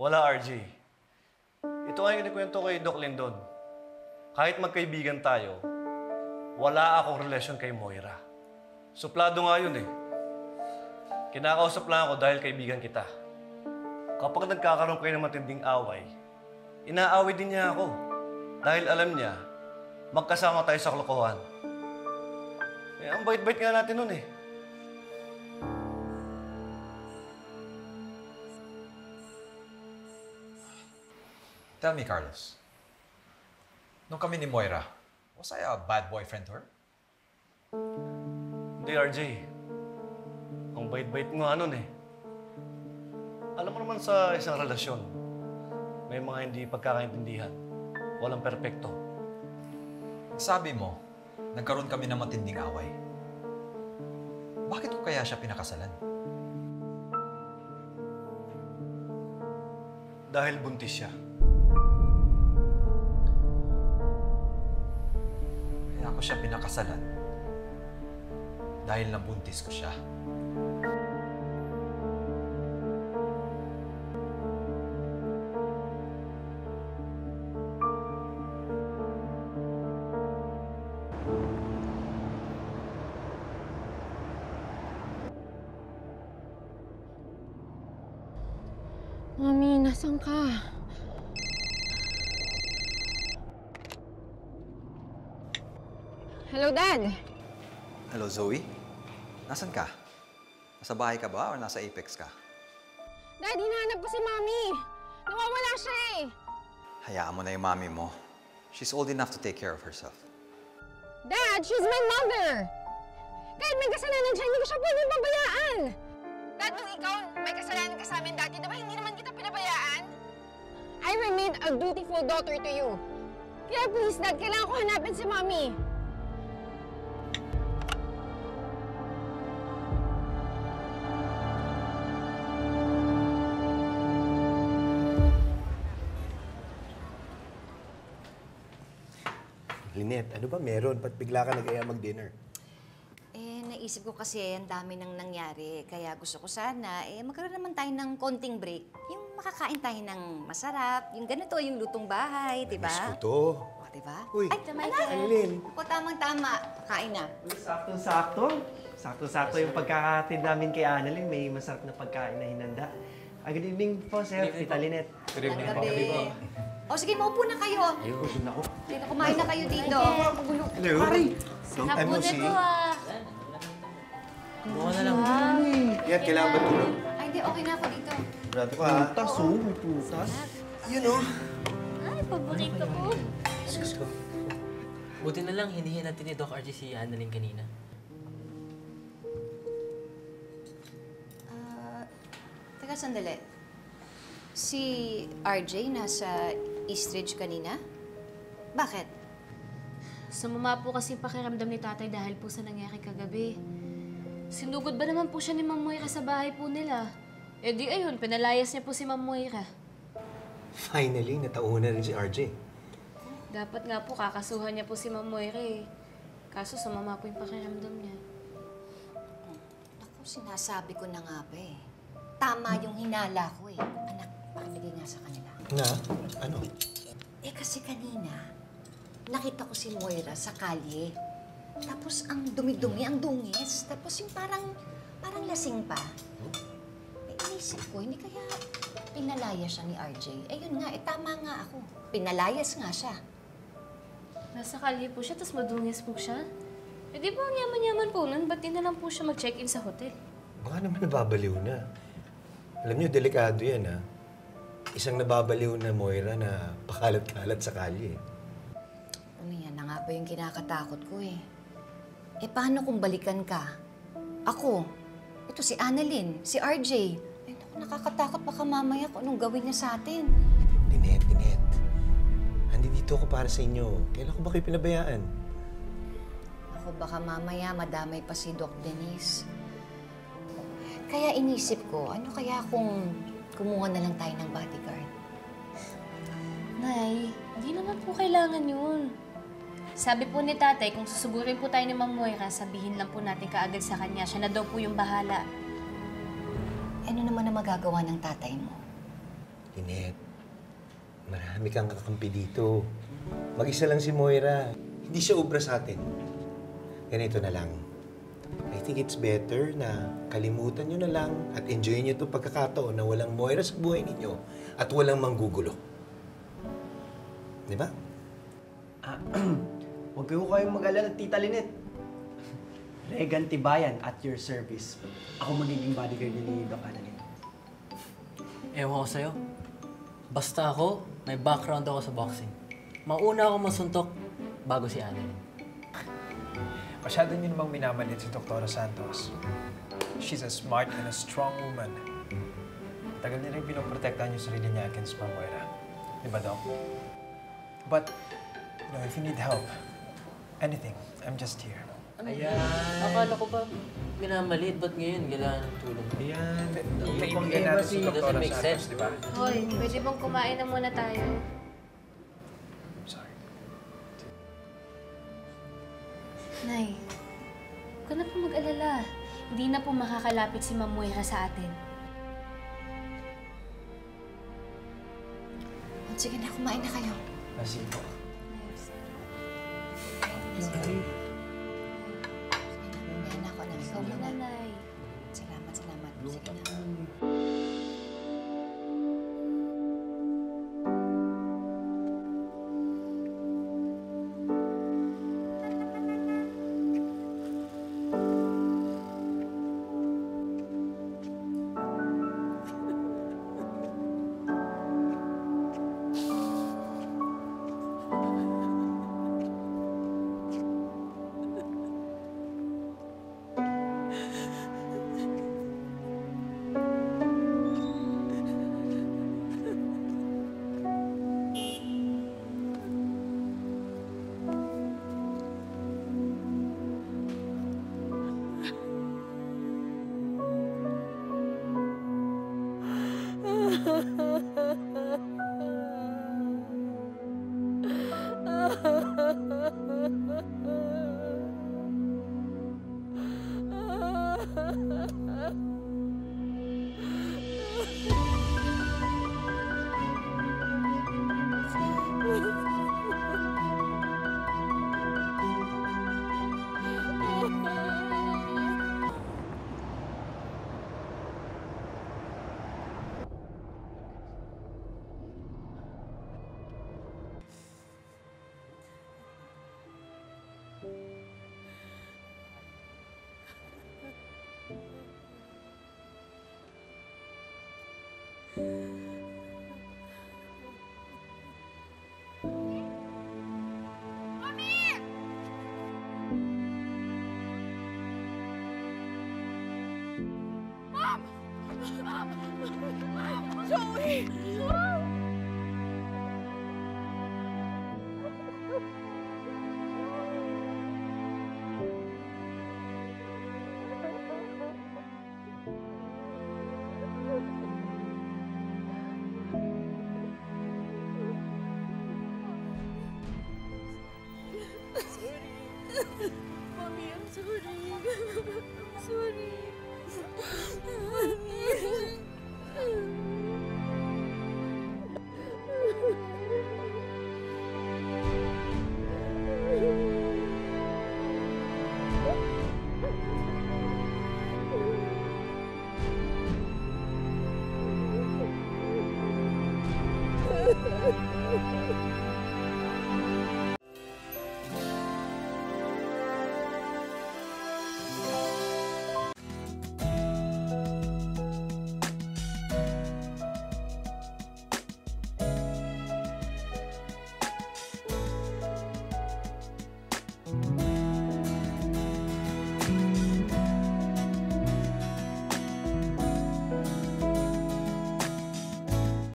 Wala, RJ. Ito ay kinikwento kay Doc Lindon. Kahit magkaibigan tayo, wala akong relasyon kay Moira. Suplado nga yun eh. Kinakausap lang ako dahil kaibigan kita. Kapag nagkakaroon kayo ng matinding away, inaaway din niya ako. Dahil alam niya, magkasama tayo sa kalokohan. Eh, ang bait-bait nga natin nun eh. Tell me, Carlos. Nung kami ni Moira, was I a bad boyfriend to her? Hindi, RJ. Ang bait-bait nga nun eh. Alam mo naman sa isang relasyon, may mga hindi pagkakaintindihan. Walang perpekto. Sabi mo, nagkaroon kami ng matinding away. Bakit ko kaya siya pinakasalan? Dahil buntis siya. Kaya ako siya pinakasalan. Dahil nabuntis ko siya. Mami, nasan ka? Hello, Dad! Hello, Zoe. Nasaan ka? Nasa bahay ka ba o nasa Apex ka? Dad, hinahanap ko si Mami! Nawawala siya eh! Hayaan mo na yung mami mo. She's old enough to take care of herself. Dad, she's my mother! Kahit may kasalanan siya, hindi ko siya pwedeng pabayaan! Dad, nung ikaw may kasalanan ka sa amin dati, diba hindi naman kita pinabayaan? I remained a dutiful daughter to you. Kaya please, Dad, kailangan ko hanapin si Mami. Lynette, ano ba meron? Ba't bigla ka nag-aya mag-dinner? Naisip ko kasi ang dami nang nangyari. Kaya gusto ko sana, magkaroon naman tayo ng konting break. Yung makakain tayo ng masarap, yung ganito, yung lutong bahay, di ba? Miss ko to. O, di ba? Uy, Ay, tama ka. Annalyn. O, tamang-tama. Kain na. Saktong-sakto. Saktong-sakto yung pagkakatid namin kay Annalyn. May masarap na pagkain na hinanda. Good evening po, sir. Tita Lynette. Good evening po. Gabi. O, sige, maupo na kayo. Ayun ako. Dito, kumain na kayo dito. Hello. Long time no see. Mukha na lang. Yan, kailangan ba tulog? Ay, hindi. Okay na ako dito. Brado ka, ha? Putas, oh. May putas. Yun, oh. Ay, paborito ko. Excuse ko. Buti na lang, hindi natin ni Doc RJ si Annalyn kanina. Teka, sandali. Si RJ nasa Eastridge kanina? Bakit? Sumama po kasi pakiramdam ni tatay dahil po sa nangyari kagabi. Sinugod ba naman po siya ni Ma'am Moira sa bahay po nila? Eh di ayun, pinalayas niya po si Ma'am Moira. Finally, natauhan rin si RJ. Dapat nga po kakasuhan niya po si Ma'am Moira eh. Kaso sumama po yung pakiramdam niya. Naku, sinasabi ko na nga ba eh. Tama yung hinala ko eh. Anak, pakibigay nga sa kanila. Nga? Ano? Kasi kanina, nakita ko si Moira sa kalye. Tapos ang dumi-dumi, ang dungis. Tapos yung parang lasing pa. Inisip ko, hindi kaya pinalaya siya ni RJ. Yun nga, tama nga ako. Pinalayas nga siya. Nasa kalye po siya, tapos madungis po siya. Eh di ba ang yaman-yaman po nun? Ba't di na lang po siya mag-check-in sa hotel? Baka naman nababaliw na. Alam niyo, delikado yan, ha? Isang nababaliw na Moira na pakalat-kalat sa kalye. Ano yan na nga ba yung kinakatakot ko eh. Paano kung balikan ka? Ako, ito si Annalyn, si RJ. Naku, nakakatakot baka mamaya kung anong gawin niya sa atin. Lynette. Andito ako para sa inyo. Kailan ko ba kayo pinabayaan? Ako baka mamaya madamay pa si Doc Denise. Kaya inisip ko, ano kaya kung kumuha na lang tayo ng bodyguard? Nay, hindi naman po kailangan yun. Sabi po ni tatay, kung susugurin po tayo ni Ma'am Moira, sabihin lang po natin kaagad sa kanya. Siya na daw po yung bahala. Ano naman ang magagawa ng tatay mo? Lynette, marami kang kakampi dito. Mag-isa lang si Moira. Hindi siya obra sa atin. Ganito na lang. I think it's better na kalimutan nyo na lang at enjoy nyo itong pagkakataon na walang Moira sa buhay ninyo at walang manggugulo. Di ba? Huwag kayong mag-alala, Tita Lynette. Regan Tibayan at your service. Ako magiging bodyguard ni Doc Annalyn. Ewan ko sa'yo. Basta ako, may background ako sa boxing. Mauna ako masuntok bago si Annalyn. Masyado niyo namang minamalit si Dr. Santos. She's a smart and a strong woman. Tagal niya rin pinoprotektahan yung sarili niya against Ma'am Moira. Di ba, Doc? But, if you need help, anything, I'm just here. Ayan. Akala ko ba minamalit? Ba't ngayon kailangan ng tulong? Ayan. Naiintindihan natin si Dr. Doesn't make Santos, sense. di ba? Hoy, pwede bang kumain na muna tayo? Sorry. Nay, huwag ka na po mag-alala. Hindi na po makakalapit si Ma'am Moira sa atin. Sige na, kumain na kayo. Sige po. Sige na ako na. Ikaw Sige muna. na, Nay. Salamat, salamat. Sige na. Mommy, I'm sorry.